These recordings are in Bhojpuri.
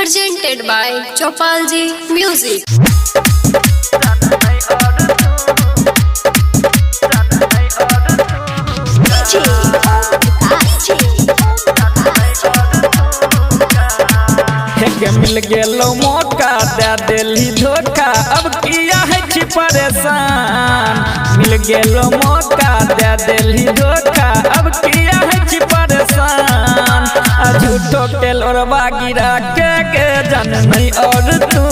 presented by Chopalji Music. मिल गेलो मौका दे दिली धोखा अब किया है छी परेशान। मिल गेलो मौका दे दिली धोखा अब किया है छी परेशान। झूठो के लोरवा गिरा के जन नहीं और तू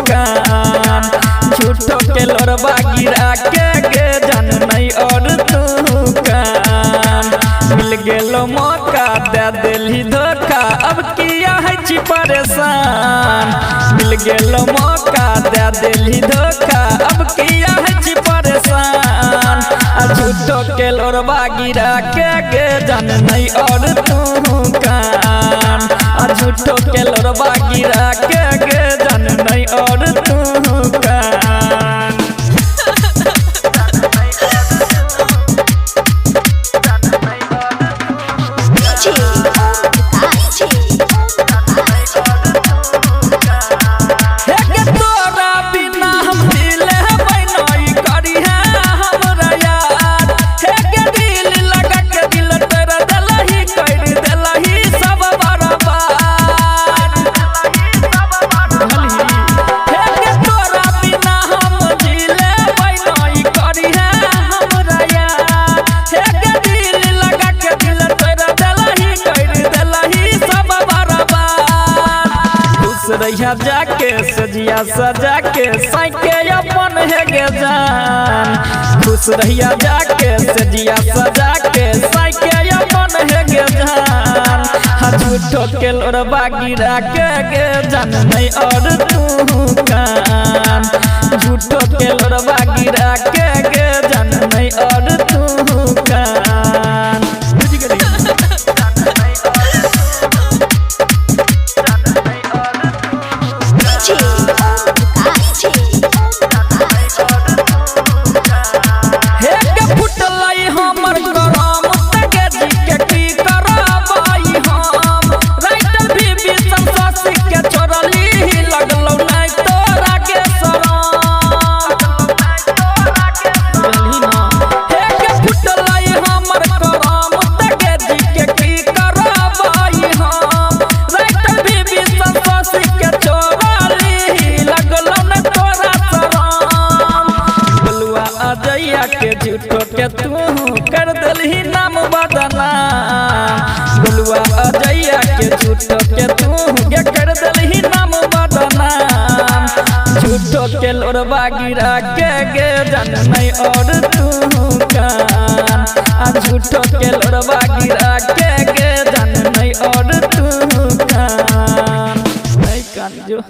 कान। झूठो के लोरवा गिरा के जन नहीं और तू कान। मिल गेलो मौका दे दिली धोखा अब किया है छी परेशान। मिल गेलो मौका दे दिली धोखा अब किया है छी परेशान। झूठो के लोरवा गिरा के जन नहीं और तू कान। झूठो के लोरवा गिरा के जन नहीं और तू कान। रैया जाके सजिया सजा के साइके अपन है गे जान। खुश रहिया जाके सजिया सजा के साइके अपन है गे जान। झूठो के लोरवा गिरा के जान नहीं और तू कान। झूठो के लोरवा गिरा के जान नहीं और तू कान। के झूठो के तू कर दिलही नाम बदनाम। गुलुआ अजैया के झूठो के तू कर दिलही नाम बदनाम। झूठो के लोरवा गिरा के जन नहीं और तू कान। झूठो के लोरवा गिरा के जन नहीं और तू कान। नहीं कान जो